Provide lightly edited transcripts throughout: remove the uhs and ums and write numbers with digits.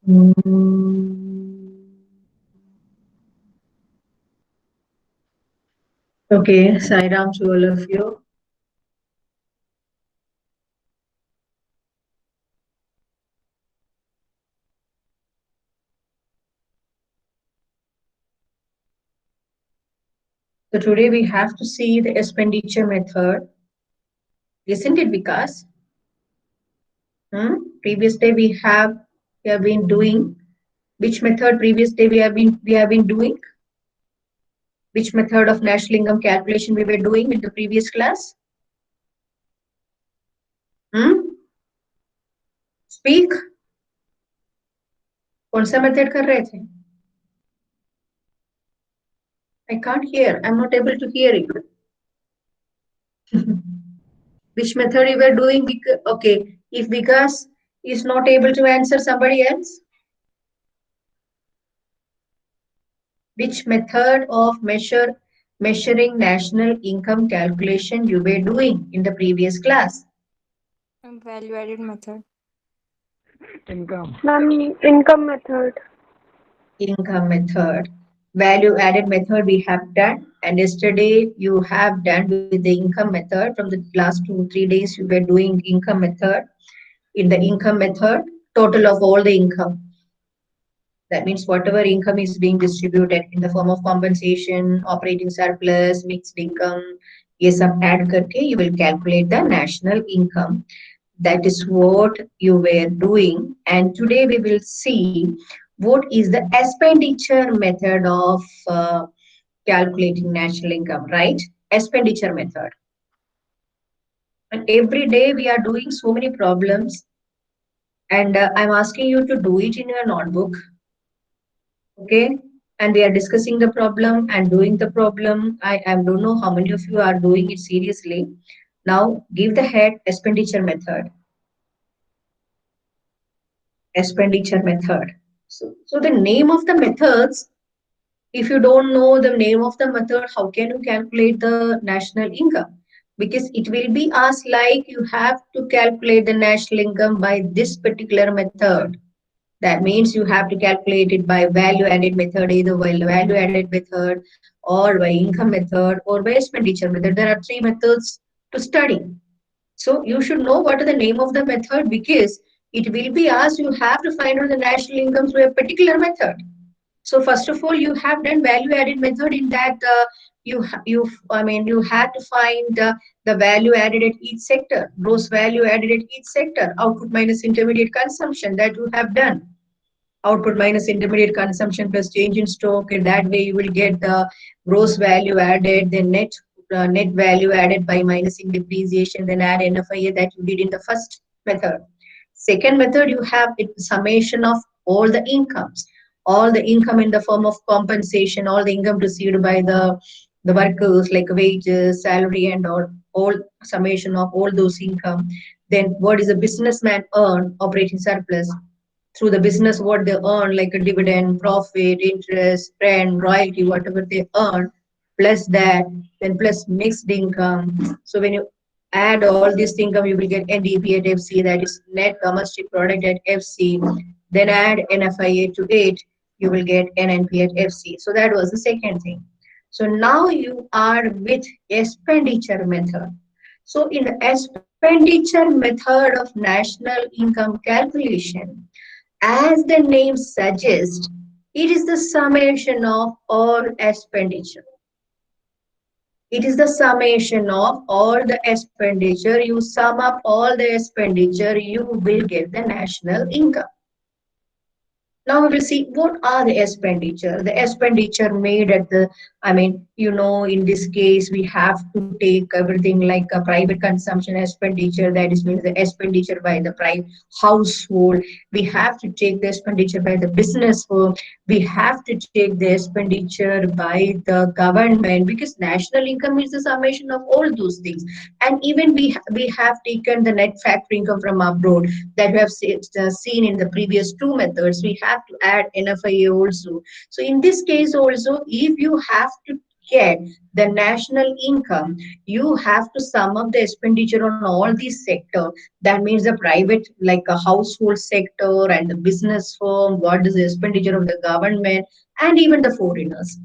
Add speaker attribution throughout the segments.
Speaker 1: Mm. Okay, Sairam to all of you. So today we have to see the expenditure method, isn't it, Vikas? Previous day we have been doing which method? Previous day we have been doing which method of national income calculation we were doing in the previous class? Hmm? Speak. कौन सा method कर रहे थे? I can't hear. I'm not able to hear you. Which method you were doing? Okay, if Vikas is not able to answer, somebody else. Which method of measuring national income calculation you were doing in the previous class?
Speaker 2: Value added method.
Speaker 3: Income.
Speaker 4: Ma'am, income method.
Speaker 1: Income method. Value added method we have done, and yesterday you have done with the income method. From the last 2 3 days you were doing income method. In the income method, total of all the income. That means whatever income is being distributed in the form of compensation, operating surplus, mixed income, ये सब add करके you will calculate the national income. That is what you were doing. And today we will see what is the expenditure method of calculating national income, right? Expenditure method. And every day we are doing so many problems, and I'm asking you to do it in your notebook, okay? And we are discussing the problem and doing the problem. I don't know how many of you are doing it seriously. Now give the head expenditure method. Expenditure method. So the name of the methods, if you don't know the name of the method, how can you calculate the national income? Because it will be asked like you have to calculate the national income by this particular method. That means you have to calculate it by value added method, either by value added method or by income method or by expenditure method. There are three methods to study. So you should know what are the name of the method, because it will be asked you have to find out the national income through a particular method. So first of all, you have done value added method in that you had to find the value added at each sector, gross value added at each sector, output minus intermediate consumption, that you have done. Output minus intermediate consumption plus change in stock, and that way you will get the gross value added, then net value added by minusing depreciation, then add NFIA that you did in the first method. Second method, you have it summation of all the income in the form of compensation, all the income received by the workers like wages, salary, and all summation of all those income. Then what is a businessman earn operating surplus through the business, what they earn, like a dividend, profit, interest, rent, royalty, whatever they earn, plus that, then plus mixed income. So when you add all this income, you will get NDP at FC, that is net domestic product at FC. Then add NFIA to it, you will get NNP at FC. So that was the second thing. So now you are with expenditure method. So in the expenditure method of national income calculation, as the name suggests, it is the summation of all expenditure. It is the summation of all the expenditure. You sum up all the expenditure, you will get the national income. Now we will see what are the expenditure. The expenditure made at the, in this case, we have to take everything like a private consumption expenditure, that is means the expenditure by the private household. We have to take the expenditure by the business firm. We have to take the expenditure by the government, because national income is the summation of all those things. And even we have taken the net factor income from abroad that we have seen in the previous two methods. We have to add NFIA also. So in this case also, if you have to get the national income, you have to sum up the expenditure on all these sector. That means the private, like a household sector and the business firm, what is the expenditure of the government and even the foreigners.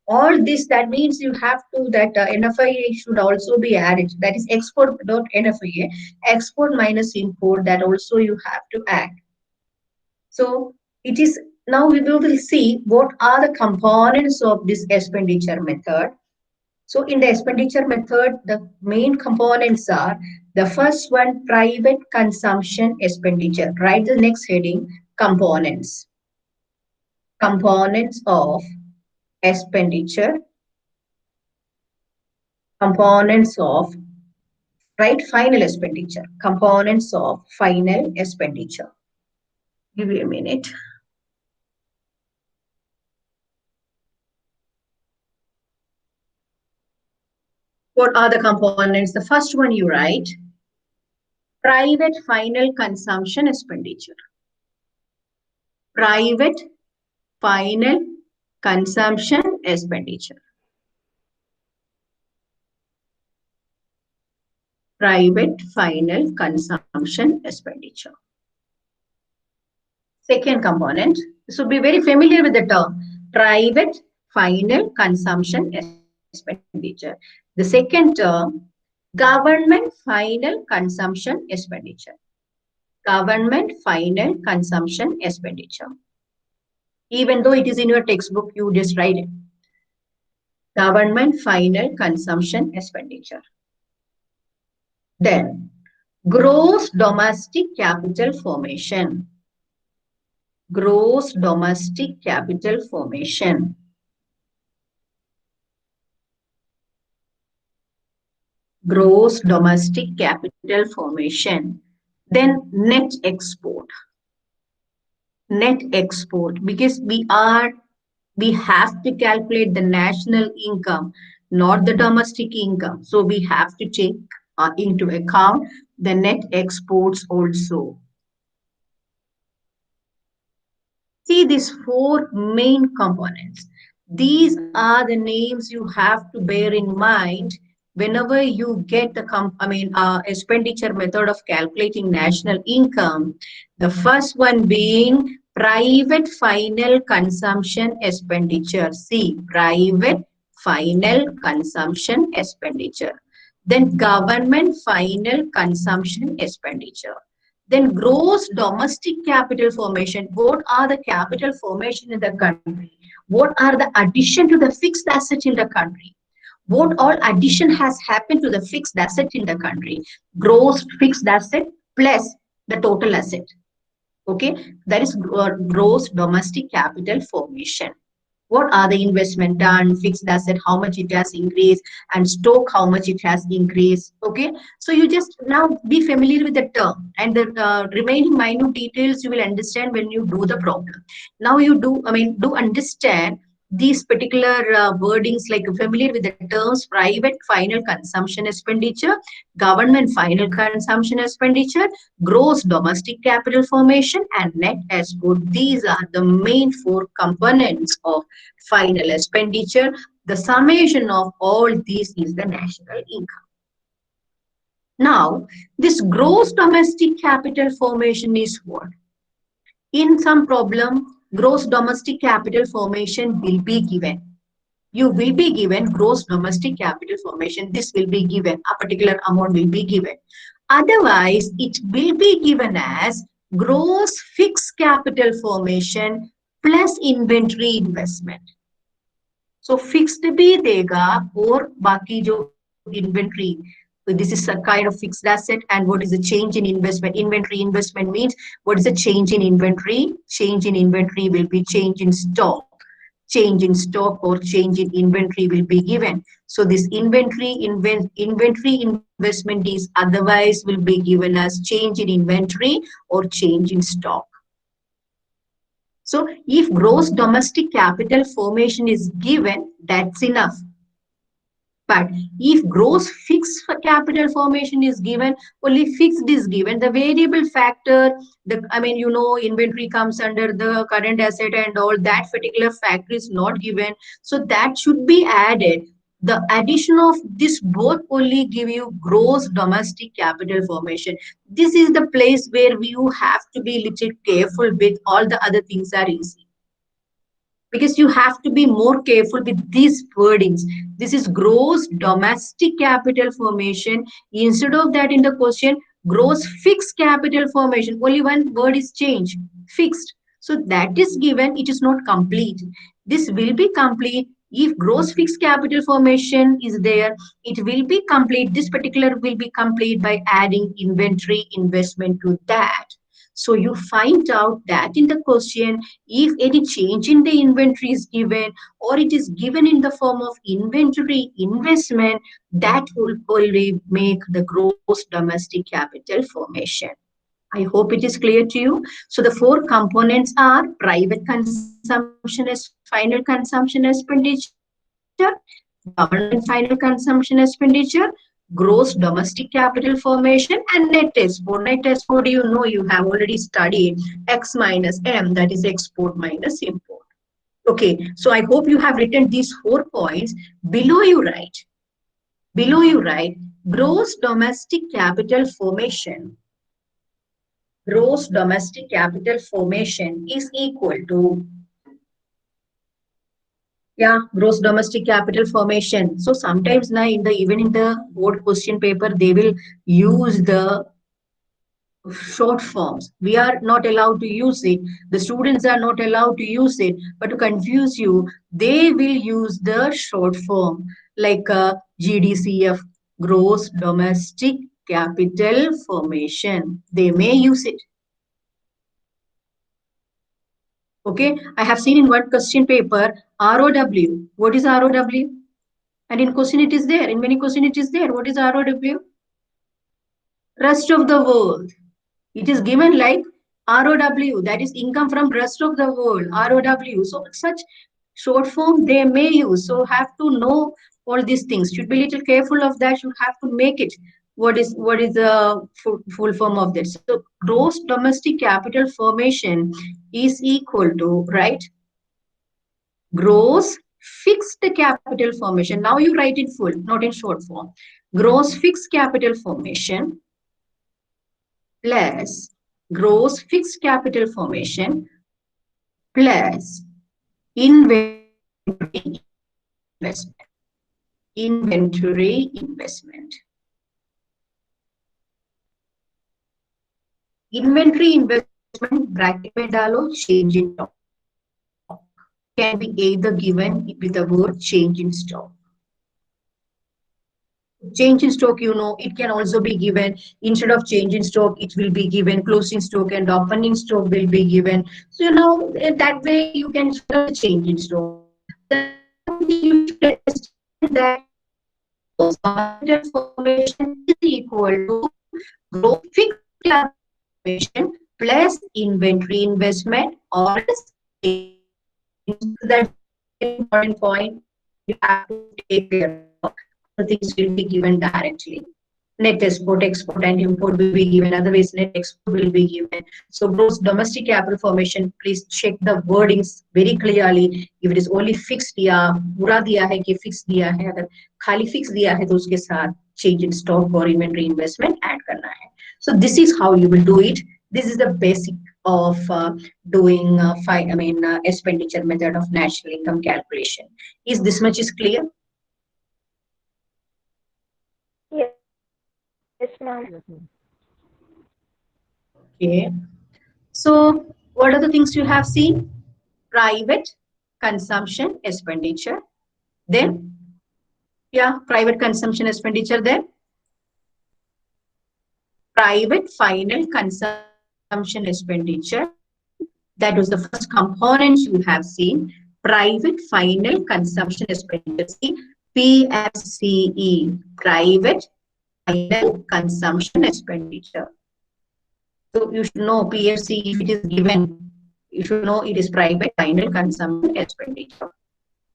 Speaker 1: All this, that means you have to, that NFIA should also be added. That is export dot NFIA, export minus import, that also you have to add. So it is, now we will see what are the components of this expenditure method. So in the expenditure method, the main components are the first one, private consumption expenditure. Write the next heading, components. Components of expenditure. Components of, right, final expenditure. Components of final expenditure. Give me a minute. What are the components? The first one you write, private final consumption expenditure. Private final consumption expenditure. Private final consumption expenditure. Second component, so be very familiar with the term, private final consumption expenditure. The second term, government final consumption expenditure. Government final consumption expenditure. Even though it is in your textbook, you just write it. Government final consumption expenditure. Then, gross domestic capital formation. Gross domestic capital formation. Gross domestic capital formation. Then net export. Net export, because we have to calculate the national income, not the domestic income. So we have to take into account the net exports also. See these four main components. These are the names you have to bear in mind whenever you get the expenditure method of calculating national income. The first one being private final consumption expenditure. See, private final consumption expenditure. Then government final consumption expenditure. Then gross domestic capital formation. What are the capital formation in the country? What are the addition to the fixed asset in the country? What all addition has happened to the fixed asset in the country? Gross fixed asset plus the total asset. Okay, that is gross domestic capital formation. What are the investment done, fixed asset, how much it has increased, and stock, how much it has increased. Okay, so you just now be familiar with the term, and the remaining minute details you will understand when you do the problem. Now you do understand these particular wordings, like familiar with the terms private final consumption expenditure, government final consumption expenditure, gross domestic capital formation, and net export. These are the main four components of final expenditure. The summation of all these is the national income. Now, this gross domestic capital formation is what? In some problem, gross domestic capital formation will be given. You will be given gross domestic capital formation. This will be given. A particular amount will be given. Otherwise, it will be given as gross fixed capital formation plus inventory investment. So fixed भी देगा और बाकी जो inventory. So this is a kind of fixed asset. And what is the change in investment? Inventory investment means what is the change in inventory? Change in inventory will be change in stock. Change in stock or change in inventory will be given. So this inventory investment is otherwise will be given as change in inventory or change in stock. So if gross domestic capital formation is given, that's enough. But if gross fixed capital formation is given, only fixed is given. The variable factor, inventory comes under the current asset and all that particular factor is not given. So that should be added. The addition of this both only give you gross domestic capital formation. This is the place where you have to be little careful with. All the other things are easy, because you have to be more careful with these wordings. This is gross domestic capital formation. Instead of that, in the question, gross fixed capital formation, only one word is changed, fixed. So that is given, it is not complete. This will be complete if gross fixed capital formation is there. It will be complete. This particular will be complete by adding inventory investment to that. So you find out that in the question, if any change in the inventory is given or it is given in the form of inventory investment, that will only make the gross domestic capital formation. I hope it is clear to you. So the four components are private consumption as final consumption expenditure, government final consumption expenditure, gross domestic capital formation, and net export. Net export, you know, you have already studied X minus M, that is export minus import. Okay, so I hope you have written these 4 points. Below you write, gross domestic capital formation. Gross domestic capital formation is equal to, gross domestic capital formation. So sometimes now even in the board question paper, they will use the short forms. We are not allowed to use it. The students are not allowed to use it. But to confuse you, they will use the short form like GDCF, gross domestic capital formation. They may use it. Okay, I have seen in one question paper, ROW. What is ROW? And in question it is there. In many question it is there. What is ROW? Rest of the world. It is given like ROW, that is income from rest of the world, ROW. So such short form they may use. So have to know all these things. Should be little careful of that. Should have to make it. What is the full form of this? So gross domestic capital formation is equal to, right? Gross fixed capital formation. Now you write it full, not in short form. Gross fixed capital formation plus gross fixed capital formation plus inventory investment. Inventory investment. Inventory investment bracket में डालो change in stock. Can be either given with the word change in stock. Change in stock, you know, it can also be given instead of change in stock, it will be given closing stock and opening stock will be given. So, you know, that way you can change in stock. You should understand that capital formation is equal to gross fixed capital formation plus inventory investment, or that's an important point you have to take care of. The things will be given directly. Net export, export and import will be given. Otherwise, net export will be given. So gross domestic capital formation, please check the wordings very clearly. If it is only fixed दिया, पूरा दिया है कि fixed दिया है, अगर खाली fixed दिया है तो उसके साथ change in stock or inventory investment add करना है. So this is how you will do it. This is the basic of doing expenditure method of national income calculation. Is this much is clear?
Speaker 4: Yes, ma'am.
Speaker 1: Okay. So what are the things you have seen? Private consumption expenditure. Then, private consumption expenditure. Then, private final consumption expenditure. That was the first component you have seen. Private final consumption expenditure. PFCE. Private final consumption expenditure. So you should know PFC, if it is given, you should know it is private final consumption expenditure.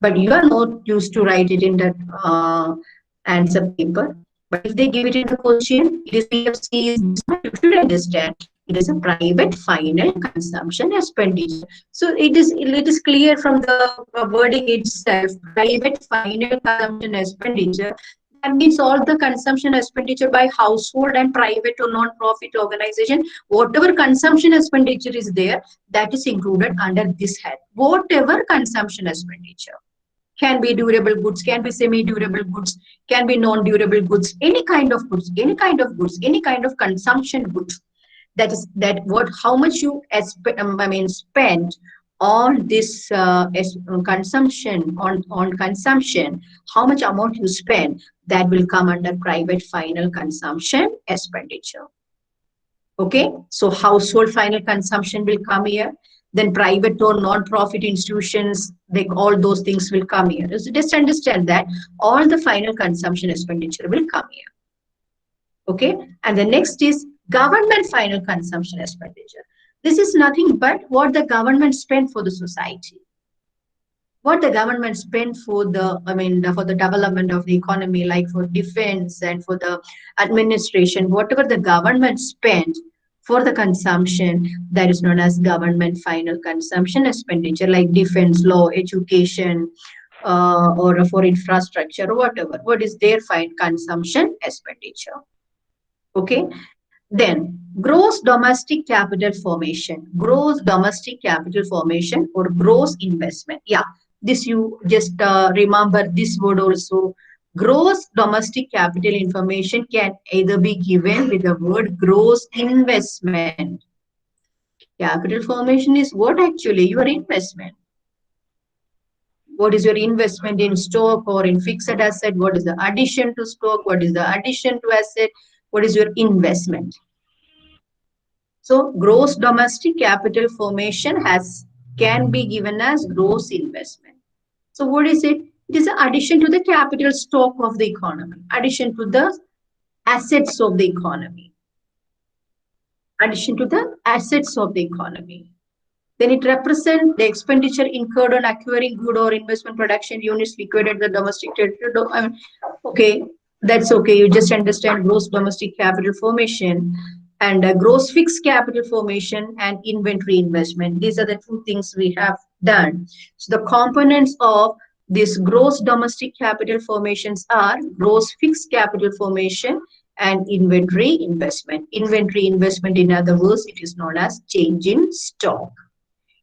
Speaker 1: But you are not used to write it in that answer paper. But if they give it in the question, it is PFC is this much, you should understand it is a private final consumption expenditure. So it is clear from the wording itself, private final consumption expenditure. That means all the consumption expenditure by household and private or non-profit organization, whatever consumption expenditure is there, that is included under this head. Whatever consumption expenditure. Can be durable goods, can be semi-durable goods, can be non-durable goods, any kind of goods, any kind of goods, any kind of consumption goods. That is that what how much you spend on this consumption on consumption, how much amount you spend, that will come under private final consumption expenditure. Okay, so household final consumption will come here. Then private or non-profit institutions, like all those things will come here. So just understand that all the final consumption expenditure will come here. Okay, and the next is government final consumption expenditure. This is nothing but what the government spent for the society. What the government spent for the, for the development of the economy, like for defense and for the administration, whatever the government spent for the consumption, that is known as government final consumption expenditure, like defense, law, education, or for infrastructure or whatever. What is their final consumption expenditure? Okay. Then gross domestic capital formation, gross domestic capital formation or gross investment. Yeah, this you just remember this word also. Gross domestic capital information can either be given with the word gross investment. Capital formation is what actually? Your investment. What is your investment in stock or in fixed asset? What is the addition to stock? What is the addition to asset? What is your investment? So gross domestic capital formation can be given as gross investment. So what is it? It is an addition to the capital stock of the economy, addition to the assets of the economy, addition to the assets of the economy. Then it represents the expenditure incurred on acquiring good or investment production units liquidated at the domestic territory. Okay, that's okay. You just understand gross domestic capital formation and gross fixed capital formation and inventory investment. These are the two things we have done. So the components of this gross domestic capital formations are gross fixed capital formation and inventory investment. Inventory investment, in other words, it is known as change in stock.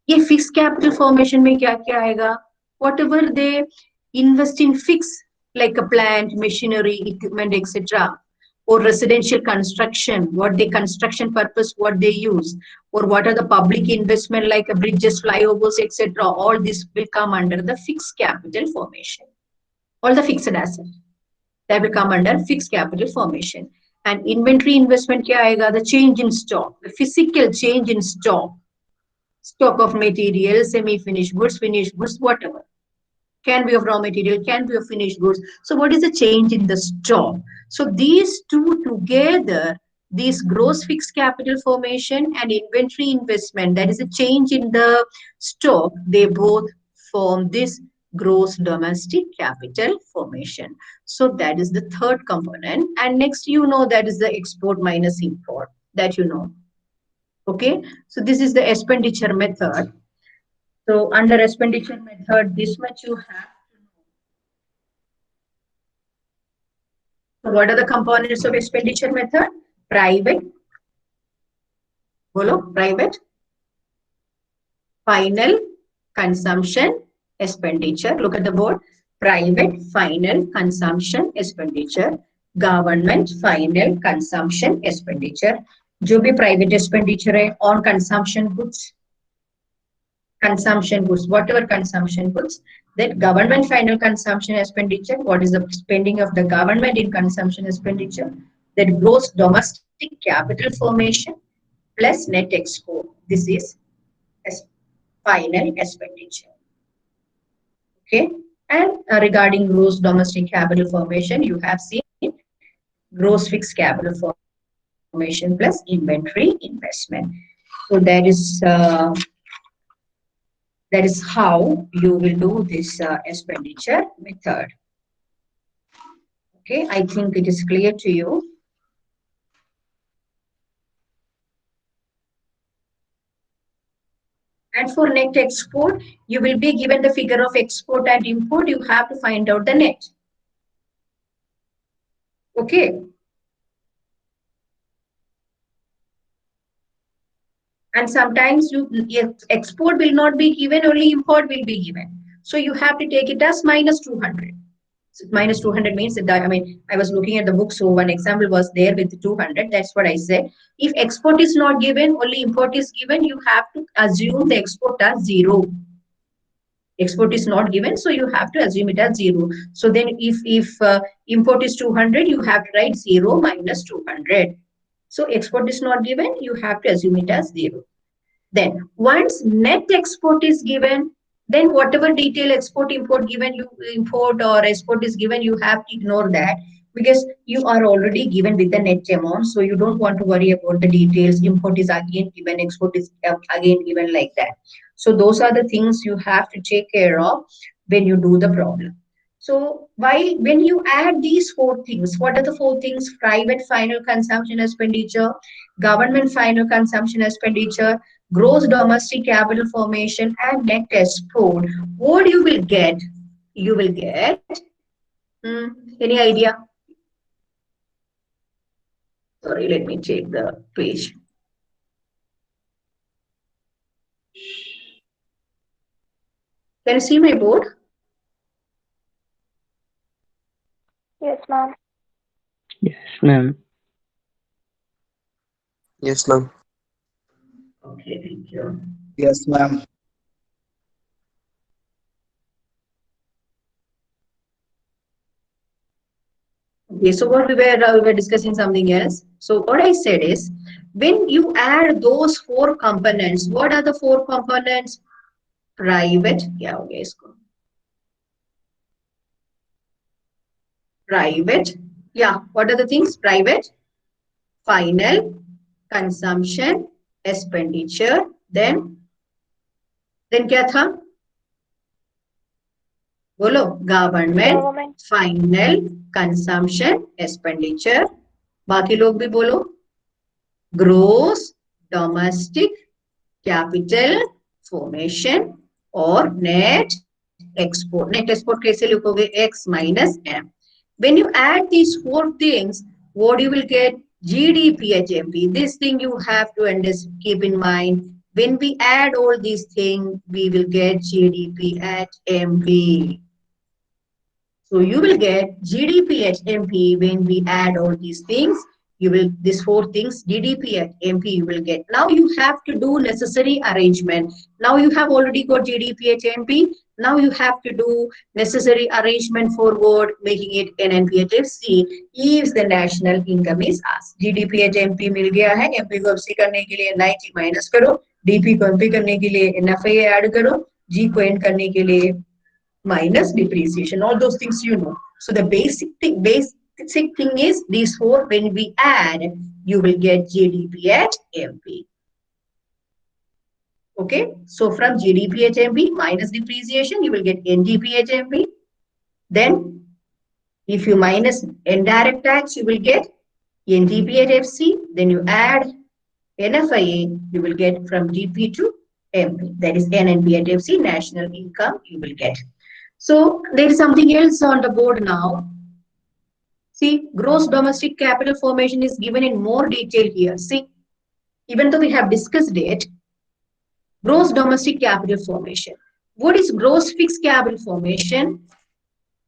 Speaker 1: ये fix capital formation में क्या क्या आएगा? Whatever they invest in fixed, like a plant, machinery, equipment, etc., or residential construction, what the construction purpose, what they use, or what are the public investment like bridges, flyovers, etc., all this will come under the fixed capital formation. All the fixed assets that will come under fixed capital formation. And inventory investment kya aayega? The change in stock, the physical change in stock of material, semi-finished goods, finished goods, whatever. Can be of raw material, can be of finished goods. So what is the change in the stock? So these two together, this gross fixed capital formation and inventory investment, that is a change in the stock, they both form this gross domestic capital formation. So that is the third component. And next, that is the export minus import, that Okay, so this is the expenditure method. So under expenditure method, this much you have to know. So what are the components of expenditure method? Private, private, final consumption expenditure. Look at the board. Private final consumption expenditure, government final consumption expenditure. जो भी private expenditure है on consumption goods, whatever consumption goods, that government final consumption expenditure, what is the spending of the government in consumption expenditure, that gross domestic capital formation plus net export. This is final expenditure. Okay, and regarding gross domestic capital formation, you have seen gross fixed capital formation plus inventory investment. So that is how you will do this expenditure method. Okay, I think it is clear to you. And for net export, you will be given the figure of export and import. You have to find out the net. Okay. And sometimes export will not be given, only import will be given. So you have to take it as minus 200. So minus 200 means that, I mean, I was looking at the book, so one example was there with 200. That's what I said. If export is not given, only import is given, you have to assume the export as 0. Export is not given, so you have to assume it as 0. So then if import is 200, you have to write 0 minus 200. So export is not given, you have to assume it as 0. Then once net export is given, then whatever detail export import given, you import or export is given, you have to ignore that, because you are already given with the net amount. So you don't want to worry about the details. Import is again given, export is again given, like that. So those are the things you have to take care of when you do the problem. So when you add these 4 things, what are the 4 things? Private final consumption expenditure, government final consumption expenditure, gross domestic capital formation, and net export. What you will get? You will get, any idea? Sorry, let me take the page. Can you see my board?
Speaker 4: Yes, ma'am.
Speaker 3: Yes, ma'am.
Speaker 5: Yes, ma'am.
Speaker 1: Okay, thank you.
Speaker 6: Yes, ma'am.
Speaker 1: Okay, so what we were discussing something else. So what I said is, when you add those 4 components, what are the 4 components? Private, yeah, okay, private, yeah, what are the things? Private, final, consumption, expenditure, then क्या था? बोलो, government, final, consumption, expenditure. बाकी लोग भी बोलो, gross domestic capital formation और net export. Net export कैसे लिखोगे? X minus M. When you add these 4 things, what you will get? GDP at MP. This thing you have to keep in mind. When we add all these things, we will get GDP at MP. So you will get GDP at MP when we add all these things. You will, these 4 things, GDP at MP you will get. Now you have to do necessary arrangement. Now you have already got GDP at MP. Now you have to do necessary arrangement forward, making it NNP at FC if the national income is asked. GDP at MP मिल गया है, MP को FC करने के लिए 90 minus करो, DP को MP करने के लिए NFI ऐड करो, G को end करने के लिए minus depreciation. All those things you know. So the basic thing is these 4. When we add, you will get GDP at MP. Okay, so from GDP at MP minus depreciation, you will get NDP at MP. Then, if you minus indirect tax, you will get NDP at FC. Then you add NFIA, you will get from DP to MP. That is NNP at FC, national income you will get. So there is something else on the board now. See, gross domestic capital formation is given in more detail here. See, even though we have discussed it, gross domestic capital formation. What is gross fixed capital formation?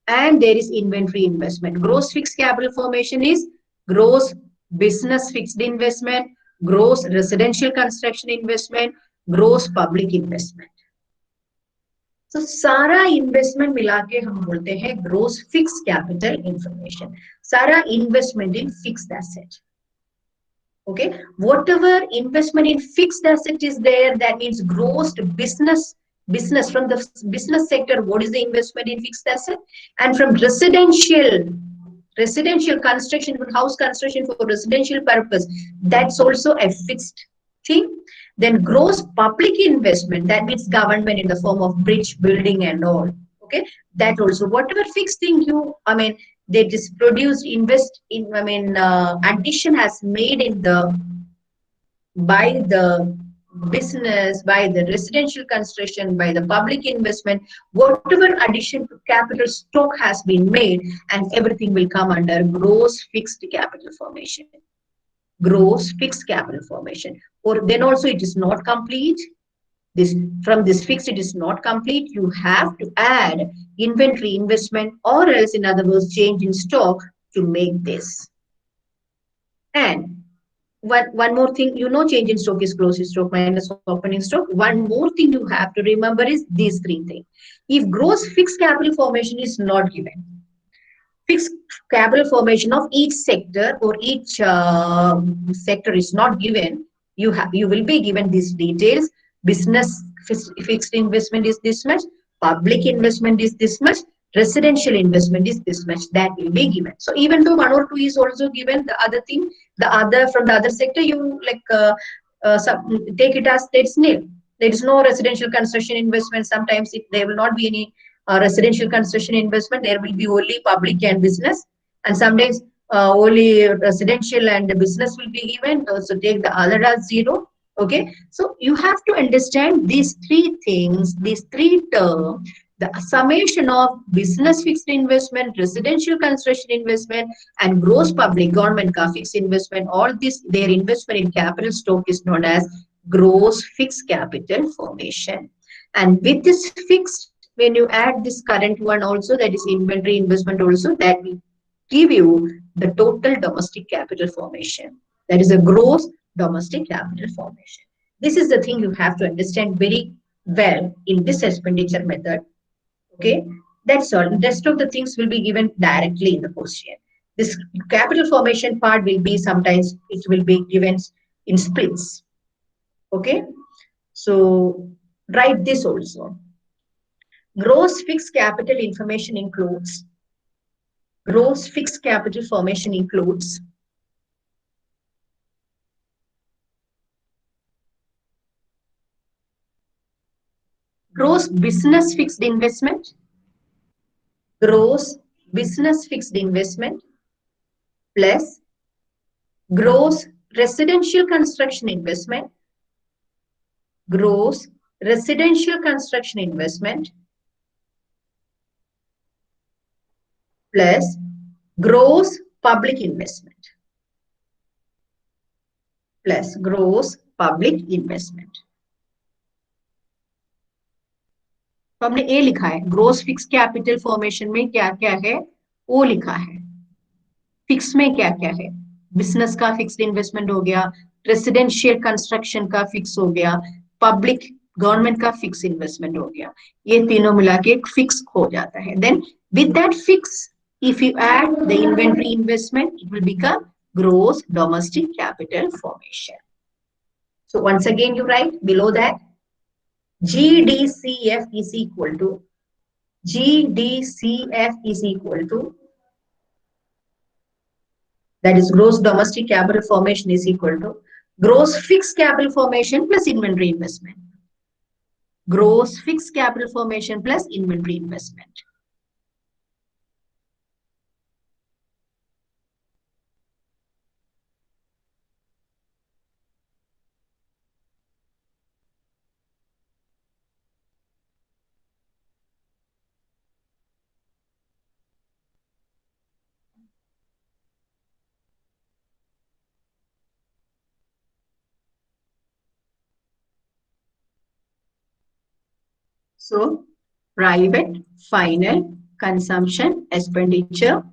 Speaker 1: And there is inventory investment. Gross fixed capital formation is gross business fixed investment, gross residential construction investment, gross public investment. So सारा investment मिला के हम बोलते हैं gross fixed capital information. सारा investment in fixed asset. Okay, whatever investment in fixed asset is there, that means gross business from the business sector. What is the investment in fixed asset? And from residential construction, house construction for residential purpose, that's also a fixed thing. Then gross public investment, that means government in the form of bridge building and all. Okay, that also, whatever fixed thing that is produced, addition has made in the by the business, by the residential construction, by the public investment, whatever addition to capital stock has been made, and everything will come under gross fixed capital formation. Gross fixed capital formation. Or then also it is not complete. From this fixed, it is not complete. You have to add inventory investment, or else, in other words, change in stock to make this. And one more thing, change in stock is closing stock minus opening stock. One more thing you have to remember is these three things. If gross fixed capital formation is not given, fixed capital formation of each sector or each sector is not given, you will be given these details. Business fixed investment is this much, public investment is this much, residential investment is this much. That will be given. So even though 1 or 2 is also given, the other thing, from the other sector, you take it as it's nil. There is no residential construction investment. Sometimes there will not be any residential construction investment. There will be only public and business, and sometimes only residential and business will be given. So take the other as 0. Okay, so you have to understand these three things, these three terms. The summation of business fixed investment, residential construction investment, and gross public government fixed investment, all this, their investment in capital stock is known as gross fixed capital formation. And with this fixed, when you add this current one also, that is inventory investment also, that will give you the total domestic capital formation. That is a gross domestic capital formation. This is the thing you have to understand very well in this expenditure method. Okay, that's all. The rest of the things will be given directly in the question. This capital formation part will be sometimes it will be given in splits. Okay, so write this also. Gross fixed capital information includes, gross fixed capital formation includes gross business fixed investment, gross business fixed investment plus gross residential construction investment, gross residential construction investment plus gross public investment plus gross public investment. तो हमने ए लिखा है, gross fix capital formation में क्या क्या है वो लिखा है, फिक्स में क्या क्या है, बिजनेस का फिक्स्ड इन्वेस्टमेंट हो गया, रेसिडेंशियल कंस्ट्रक्शन का फिक्स हो गया, पब्लिक गवर्नमेंट का फिक्स इन्वेस्टमेंट हो गया, ये तीनों मिला के एक फिक्स हो जाता है. Then with that fix if you add the inventory investment, it will become gross domestic capital formation. So once again you write below that GDCF is equal to that is gross domestic capital formation is equal to gross fixed capital formation plus inventory investment. Gross fixed capital formation plus inventory investment. So, private final consumption expenditure,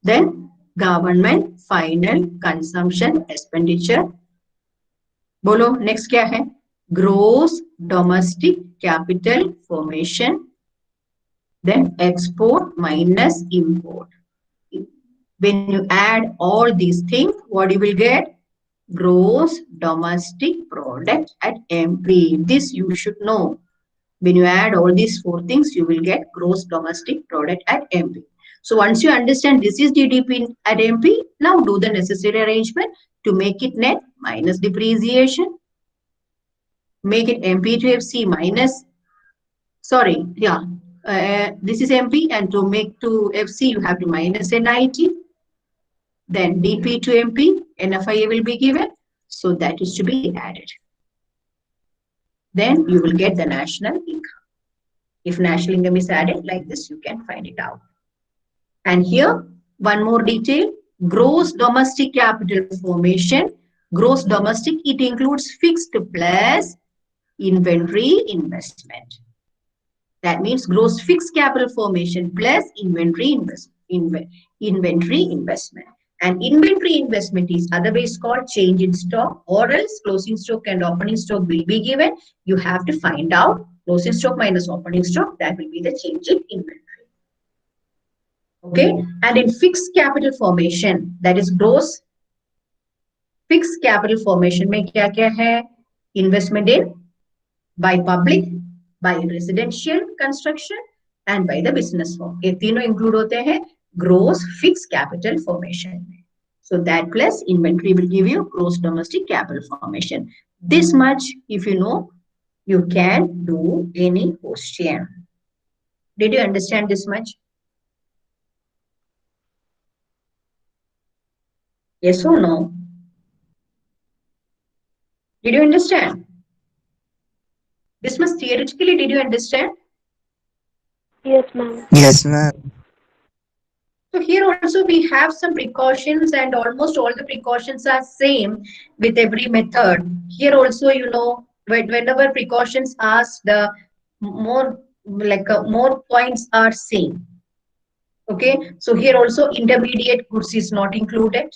Speaker 1: then government final consumption expenditure. बोलो next क्या है? Gross domestic capital formation, then export minus import. When you add all these things, what you will get? Gross domestic product at MP. This you should know. When you add all these four things, you will get gross domestic product at MP. So once you understand this is GDP at MP, now do the necessary arrangement to make it net minus depreciation. Make it MP to FC minus, sorry, yeah, this is MP, and to make to FC, you have to minus NIT. Then DP to MP, NFIA will be given. So that is to be added. Then you will get the national income. If national income is added like this, you can find it out. And here, one more detail, gross domestic capital formation. Gross domestic, it includes fixed plus inventory investment. That means gross fixed capital formation plus inventory investment. And inventory investment is otherwise called change in stock, or else closing stock and opening stock will be given. You have to find out closing stock minus opening stock, that will be the change in inventory. Okay, and in fixed capital formation, that is gross fixed capital formation में क्या क्या है? Investment in by public, by residential construction and by the business firm. ये तीनों include होते हैं gross fixed capital formation. So that plus inventory will give you gross domestic capital formation. This much, if you know, you can do any question. Did you understand this much? Yes or no? Did you understand? This much theoretically, did you understand?
Speaker 4: Yes, ma'am.
Speaker 3: Yes, ma'am.
Speaker 1: So here also we have some precautions, and almost all the precautions are same with every method. Here also, you know, whenever precautions asked, the more more points are same. Okay, so here also intermediate goods is not included.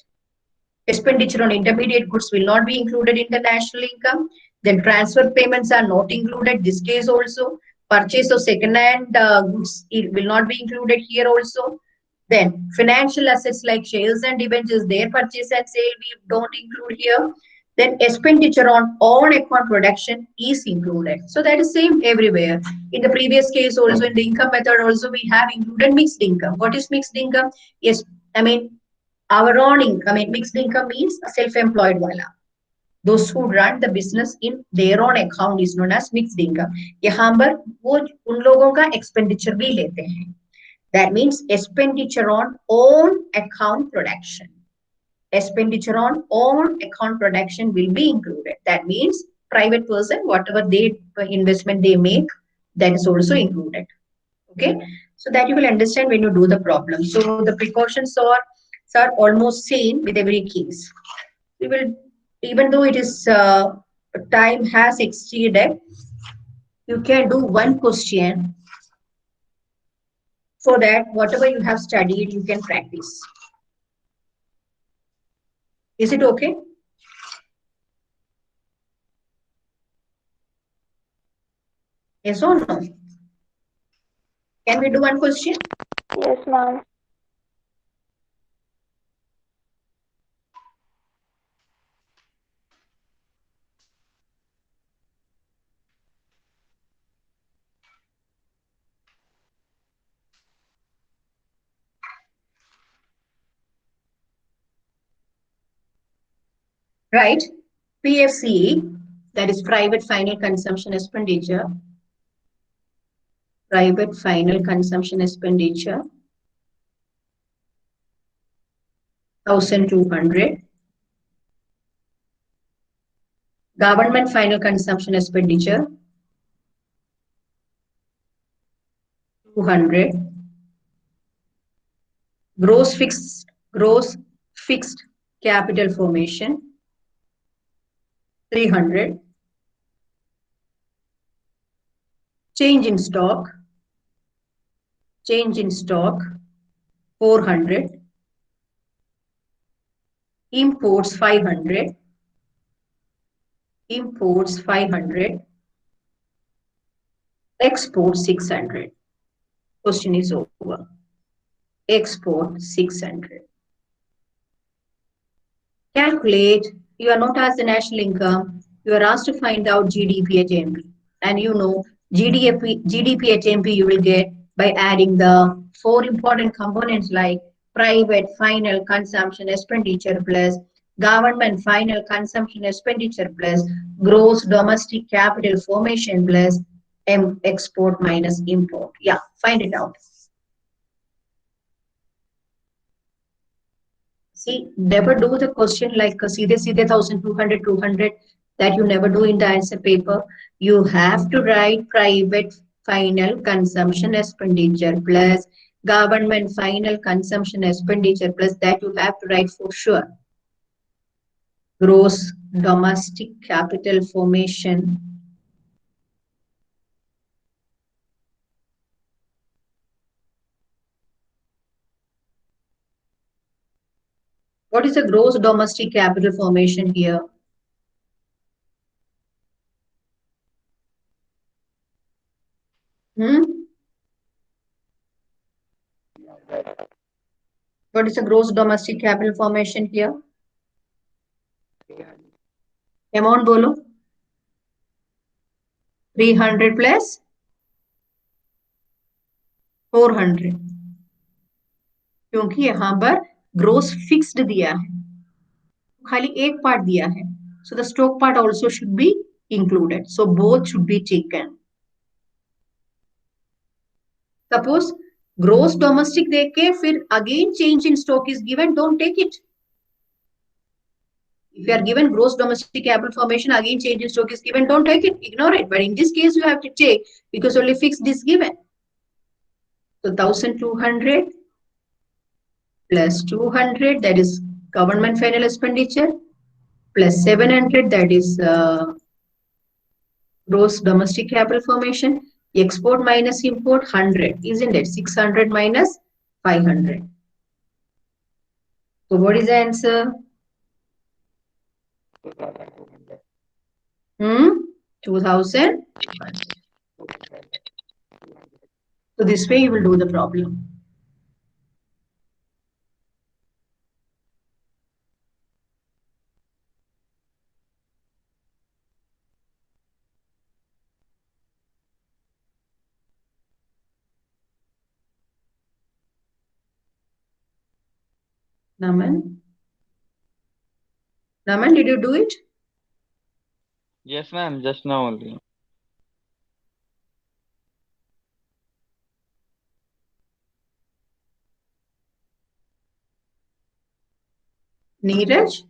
Speaker 1: Expenditure on intermediate goods will not be included in the national income. Then transfer payments are not included. This case also, purchase of second-hand goods, it will not be included here also. Then financial assets like shares and debentures, their purchase and sale we don't include here. Then expenditure on own account production is included. So that is same everywhere. In the previous case also, in the income method also, we have included mixed income. What is mixed income? Yes, I mean our own income. Mixed income means self-employed wala. Those who run the business in their own account is known as mixed income. यहाँ पर वो उन लोगों का expenditure भी लेते हैं. That means expenditure on own account production. Expenditure on own account production will be included. That means private person, whatever they investment they make, that is also included. Okay, so that you will understand when you do the problem. So the precautions are almost same with every case. We will, even though it is time has exceeded, you can do one question so that whatever you have studied, you can practice. Is it okay? Yes or no? Can we do one question?
Speaker 4: Yes, ma'am.
Speaker 1: Right. PFCE, that is private final consumption expenditure. Private final consumption expenditure, 1,200. Government final consumption expenditure, 200. Gross fixed capital formation, 300. Change in stock, 400. Imports, 500. Export, 600. Question is over. Export, 600. Calculate. You are not asked the national income. You are asked to find out GDP at MP. And you know GDP at MP you will get by adding the 4 important components like private final consumption expenditure plus government final consumption expenditure plus gross domestic capital formation plus export minus import. Yeah, find it out. See, never do the question like सीधे 1,200, 200 that you never do in the answer paper. You have to write private final consumption expenditure plus government final consumption expenditure plus that you have to write for sure. Gross domestic capital formation. What is the gross domestic capital formation here? What is the gross domestic capital formation here? Amount बोलो. 300 plus 400. क्योंकि यहाँ पर gross fixed दिया है, खाली एक part दिया है. So the stock part also should be included. So both should be taken. Suppose gross domestic देके फिर again change in stock is given, don't take it. If you are given gross domestic capital formation, again change in stock is given, don't take it, ignore it. But in this case, you have to take because only fixed is given. So 1,200 plus 200, that is government final expenditure, plus 700, that is gross domestic capital formation. Export minus import, 100, isn't it? 600 minus 500. So what is the answer? 2,000. So this way you will do the problem. Naman? Naman, did you do it?
Speaker 5: Yes, ma'am, just now only.
Speaker 1: Neeraj?